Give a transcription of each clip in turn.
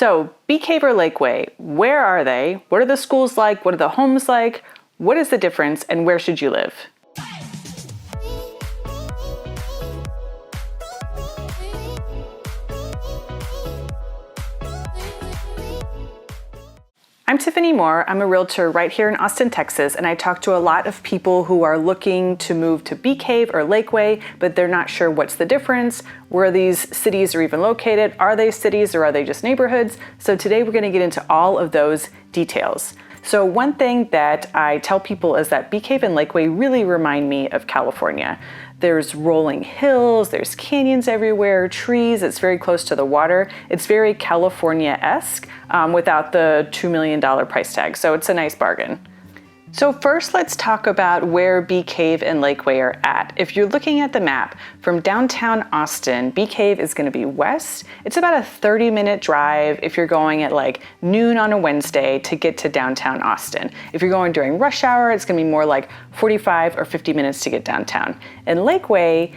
So, Bee Cave or Lakeway, where are they? What are the schools like? What are the homes like? What is the difference and where should you live? I'm Tiffany Moore. I'm a realtor right here in Austin, Texas, and I talk to a lot of people who are looking to move to Bee Cave or Lakeway, but they're not sure what's the difference, where these cities are even located, are they cities or are they just neighborhoods? So today we're going to get into all of those details. So one thing that I tell people is that Bee Cave and Lakeway really remind me of California. There's rolling hills, there's canyons everywhere, trees, it's very close to the water. It's very California-esque without the $2 million price tag, so it's a nice bargain. So first, let's talk about where Bee Cave and Lakeway are at. If you're looking at the map, from downtown Austin, Bee Cave is going to be west. It's about a 30-minute drive if you're going at like noon on a Wednesday to get to downtown Austin. If you're going during rush hour, it's going to be more like 45 or 50 minutes to get downtown. And Lakeway,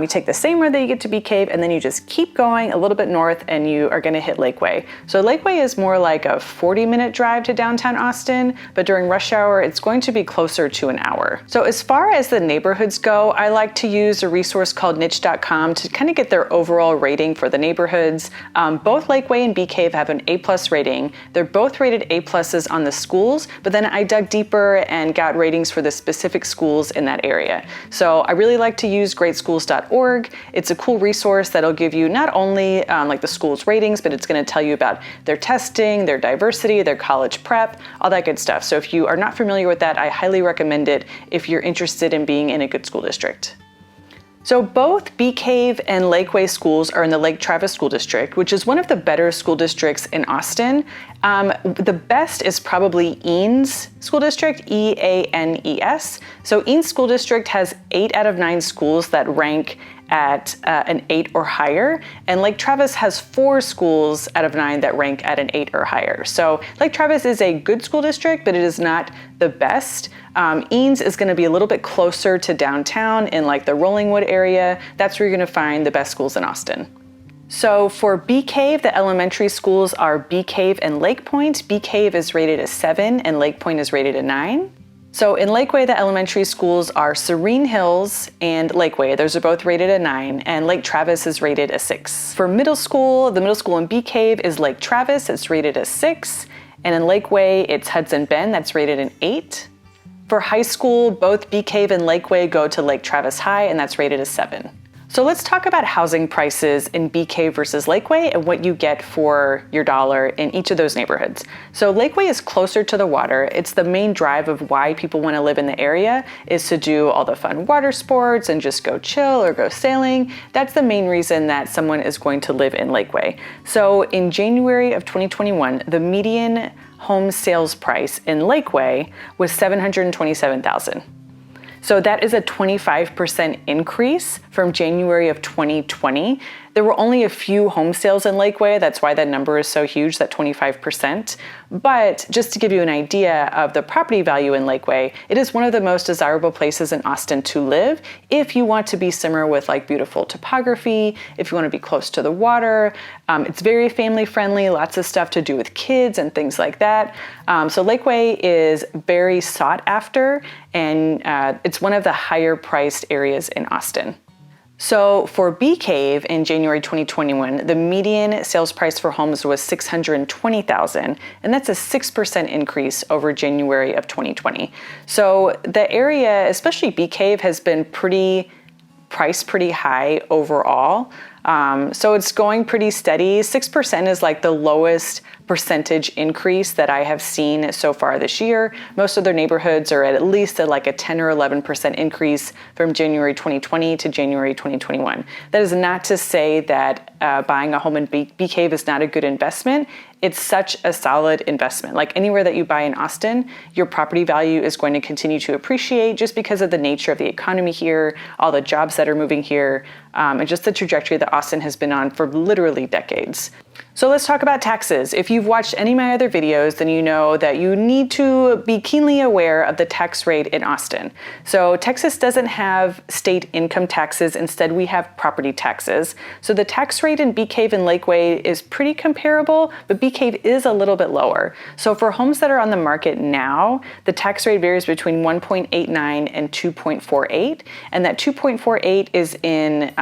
you take the same road that you get to Bee Cave and then you just keep going a little bit north and you are going to hit Lakeway. So Lakeway is more like a 40-minute drive to downtown Austin, but during rush hour, it's going to be closer to an hour. So as far as the neighborhoods go, I like to use a resource called niche.com to kind of get their overall rating for the neighborhoods. Both Lakeway and Bee Cave have an A+ rating. They're both rated A+ on the schools, but then I dug deeper and got ratings for the specific schools in that area. So I really like to use greatschools.org. It's a cool resource that'll give you not only like the school's ratings, but it's going to tell you about their testing, their diversity, their college prep, all that good stuff. So if you are not familiar with that, I highly recommend it if you're interested in being in a good school district. So both Bee Cave and Lakeway schools are in the Lake Travis School District, which is one of the better school districts in Austin. The best is probably Eanes School District, E-A-N-E-S. So Eanes School District has 8 out of 9 schools that rank at an 8 or higher, and Lake Travis has 4 schools out of 9 that rank at an 8 or higher. So Lake Travis is a good school district, but it is not the best. Eanes is going to be a little bit closer to downtown in like the Rollingwood area. That's where you're going to find the best schools in Austin. So for Bee Cave, the elementary schools are Bee Cave and Lake Point. Bee Cave is rated a 7 and Lake Point is rated a 9. So in Lakeway, the elementary schools are Serene Hills and Lakeway. Those are both rated a 9, and Lake Travis is rated a 6. For middle school, the middle school in Bee Cave is Lake Travis. It's rated a 6. And in Lakeway, it's Hudson Bend. That's rated an 8. For high school, both Bee Cave and Lakeway go to Lake Travis High, and that's rated a 7. So let's talk about housing prices in Bee Cave versus Lakeway and what you get for your dollar in each of those neighborhoods. So Lakeway is closer to the water. It's the main drive of why people want to live in the area is to do all the fun water sports and just go chill or go sailing. That's the main reason that someone is going to live in Lakeway. So in January of 2021, the median home sales price in Lakeway was $727,000. So that is a 25% increase from January of 2020. There were only a few home sales in Lakeway. That's why that number is so huge, that 25%. But just to give you an idea of the property value in Lakeway, it is one of the most desirable places in Austin to live if you want to be somewhere with like beautiful topography, if you want to be close to the water. It's very family friendly, lots of stuff to do with kids and things like that. So Lakeway is very sought after, and it's one of the higher priced areas in Austin. So for Bee Cave in January 2021, the median sales price for homes was $620,000, and that's a 6% increase over January of 2020. So the area, especially Bee Cave, has been priced pretty high overall. So it's going pretty steady. 6% is like the lowest percentage increase that I have seen so far this year. Most of their neighborhoods are at least like a 10 or 11% increase from January 2020 to January 2021. That is not to say that buying a home in Bee Cave is not a good investment. It's such a solid investment. Like anywhere that you buy in Austin, your property value is going to continue to appreciate just because of the nature of the economy here, all the jobs that are moving here, and just the trajectory that Austin has been on for literally decades. So let's talk about taxes. If you've watched any of my other videos, then you know that you need to be keenly aware of the tax rate in Austin. So Texas doesn't have state income taxes. Instead, we have property taxes. So the tax rate in Bee Cave and Lakeway is pretty comparable, but Bee Cave is a little bit lower. So for homes that are on the market now, the tax rate varies between 1.89 and 2.48. And that 2.48 is in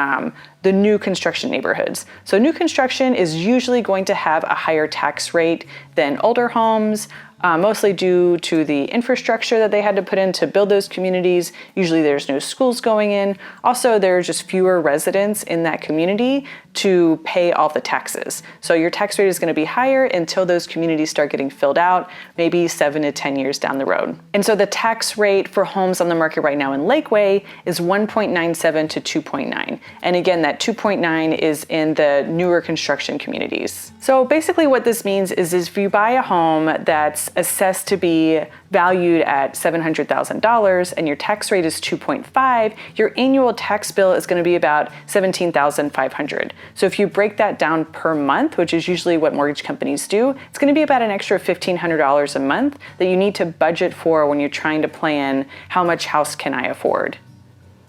the new construction neighborhoods. So new construction is usually going to have a higher tax rate than older homes, mostly due to the infrastructure that they had to put in to build those communities. Usually there's no schools going in. Also, there are just fewer residents in that community to pay all the taxes. So your tax rate is going to be higher until those communities start getting filled out, maybe 7 to 10 years down the road. And so the tax rate for homes on the market right now in Lakeway is 1.97 to 2.9. And again, that 2.9 is in the newer construction communities. So basically what this means is if you buy a home that's assessed to be valued at $700,000 and your tax rate is 2.5, your annual tax bill is going to be about $17,500. So if you break that down per month, which is usually what mortgage companies do, it's going to be about an extra $1,500 a month that you need to budget for when you're trying to plan how much house can I afford.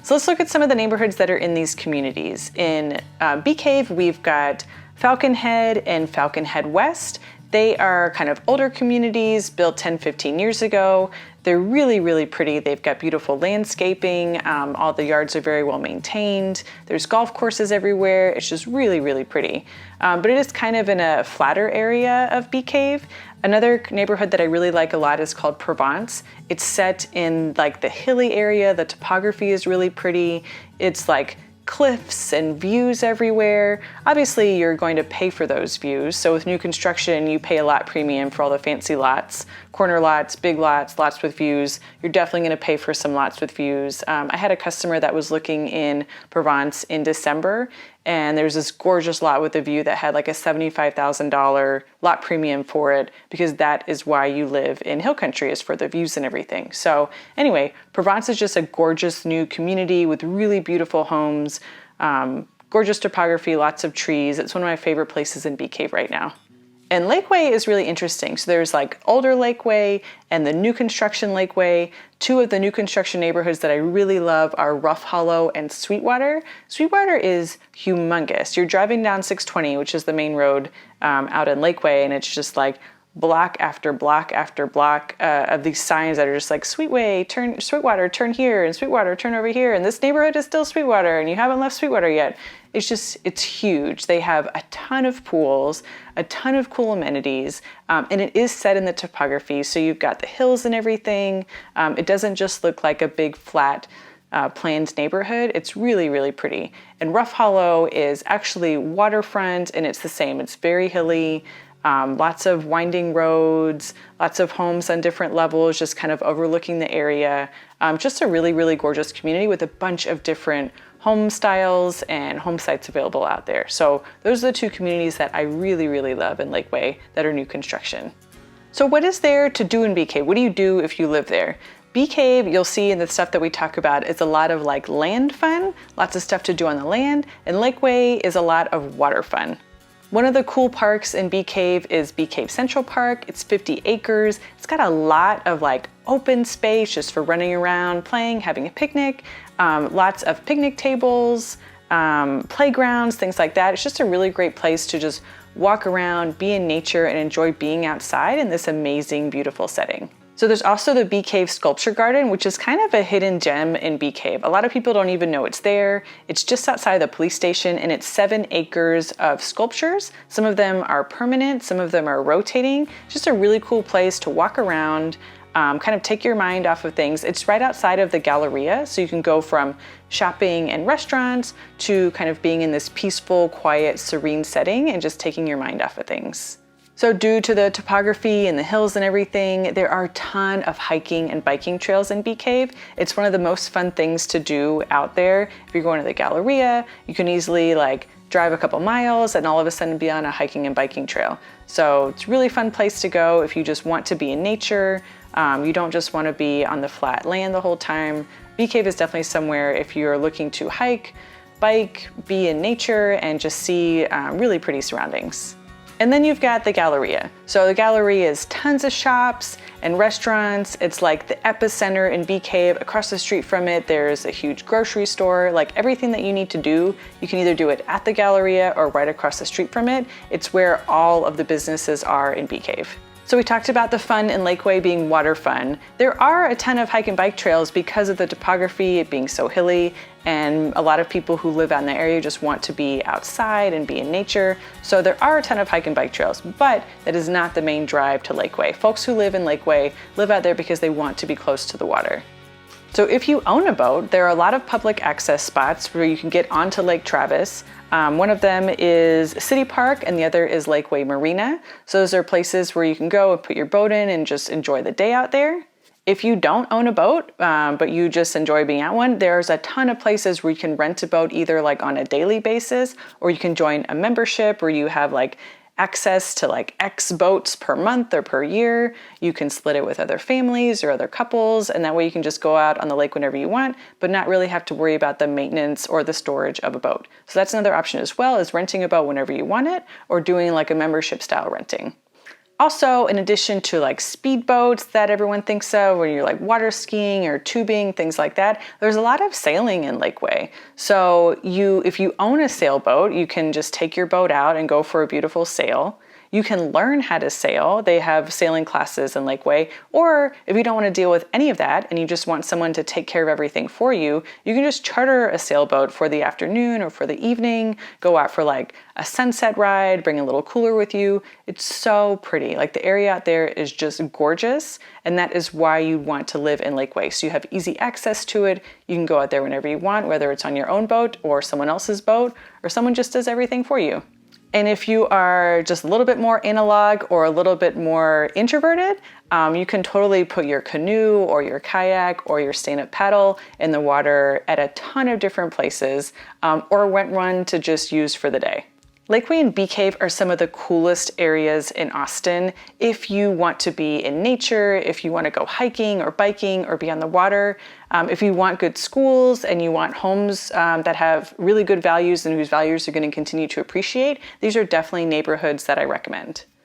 So let's look at some of the neighborhoods that are in these communities. In Bee Cave, we've got Falcon Head and Falcon Head West. They are kind of older communities built 10, 15 years ago. They're really, really pretty. They've got beautiful landscaping. All the yards are very well maintained. There's golf courses everywhere. It's just really, really pretty. But it is kind of in a flatter area of Bee Cave. Another neighborhood that I really like a lot is called Provence. It's set in like the hilly area. The topography is really pretty. It's like cliffs and views everywhere. Obviously, you're going to pay for those views. So with new construction, you pay a lot premium for all the fancy lots, corner lots, big lots, lots with views. You're definitely going to pay for some lots with views. I had a customer that was looking in Provence in December, and there's this gorgeous lot with a view that had like a $75,000 lot premium for it, because that is why you live in Hill Country, is for the views and everything. So anyway, Provence is just a gorgeous new community with really beautiful homes, gorgeous topography, lots of trees. It's one of my favorite places in Bee Cave right now. And Lakeway is really interesting. So there's like older Lakeway and the new construction Lakeway. Two of the new construction neighborhoods that I really love are Rough Hollow and Sweetwater. Sweetwater is humongous. You're driving down 620, which is the main road out in Lakeway, and it's just like block after block after block of these signs that are just like Sweetwater, turn here, and Sweetwater, turn over here, and this neighborhood is still Sweetwater, and you haven't left Sweetwater yet. It's huge. They have a ton of pools, a ton of cool amenities, and it is set in the topography. So you've got the hills and everything. It doesn't just look like a big flat planned neighborhood. It's really, really pretty. And Rough Hollow is actually waterfront, and it's the same. It's very hilly. Lots of winding roads, lots of homes on different levels, just kind of overlooking the area. Just a really, really gorgeous community with a bunch of different home styles and home sites available out there. So those are the two communities that I really, really love in Lakeway that are new construction. So what is there to do in Bee Cave? What do you do if you live there? Bee Cave, you'll see in the stuff that we talk about, is a lot of like land fun, lots of stuff to do on the land, and Lakeway is a lot of water fun. One of the cool parks in Bee Cave is Bee Cave Central Park. It's 50 acres. It's got a lot of like open space just for running around, playing, having a picnic, lots of picnic tables, playgrounds, things like that. It's just a really great place to just walk around, be in nature, and enjoy being outside in this amazing, beautiful setting. So there's also the Bee Cave Sculpture Garden, which is kind of a hidden gem in Bee Cave. A lot of people don't even know it's there. It's just outside the police station, and it's 7 acres of sculptures. Some of them are permanent, some of them are rotating. Just a really cool place to walk around, kind of take your mind off of things. It's right outside of the Galleria, so you can go from shopping and restaurants to kind of being in this peaceful, quiet, serene setting and just taking your mind off of things. So due to the topography and the hills and everything, there are a ton of hiking and biking trails in Bee Cave. It's one of the most fun things to do out there. If you're going to the Galleria, you can easily like drive a couple miles and all of a sudden be on a hiking and biking trail. So it's a really fun place to go if you just want to be in nature. You don't just want to be on the flat land the whole time. Bee Cave is definitely somewhere if you're looking to hike, bike, be in nature, and just see really pretty surroundings. And then you've got the Galleria. So the Galleria is tons of shops and restaurants. It's like the epicenter in Bee Cave. Across the street from it, there's a huge grocery store. Like everything that you need to do, you can either do it at the Galleria or right across the street from it. It's where all of the businesses are in Bee Cave. So we talked about the fun in Lakeway being water fun. There are a ton of hike and bike trails because of the topography, it being so hilly, and a lot of people who live out in the area just want to be outside and be in nature. So there are a ton of hike and bike trails, but that is not the main drive to Lakeway. Folks who live in Lakeway live out there because they want to be close to the water. So if you own a boat, there are a lot of public access spots where you can get onto Lake Travis. One of them is City Park and the other is Lakeway Marina. So those are places where you can go and put your boat in and just enjoy the day out there. If you don't own a boat, but you just enjoy being at one, there's a ton of places where you can rent a boat either like on a daily basis, or you can join a membership where you have like access to like X boats per month or per year. You can split it with other families or other couples, and that way you can just go out on the lake whenever you want, but not really have to worry about the maintenance or the storage of a boat. So that's another option as well, is renting a boat whenever you want it, or doing like a membership style renting. Also, in addition to like speedboats that everyone thinks of, where you're like water skiing or tubing, things like that, there's a lot of sailing in Lakeway. So if you own a sailboat, you can just take your boat out and go for a beautiful sail. You can learn how to sail. They have sailing classes in Lakeway. Or if you don't want to deal with any of that and you just want someone to take care of everything for you, you can just charter a sailboat for the afternoon or for the evening, go out for like a sunset ride, bring a little cooler with you. It's so pretty. Like the area out there is just gorgeous, and that is why you want to live in Lakeway. So you have easy access to it. You can go out there whenever you want, whether it's on your own boat or someone else's boat, or someone just does everything for you. And if you are just a little bit more analog or a little bit more introverted, you can totally put your canoe or your kayak or your stand-up paddle in the water at a ton of different places, or rent one to just use for the day. Lakeway and Bee Cave are some of the coolest areas in Austin. If you want to be in nature, if you want to go hiking or biking or be on the water, if you want good schools and you want homes that have really good values and whose values you're going to continue to appreciate, these are definitely neighborhoods that I recommend.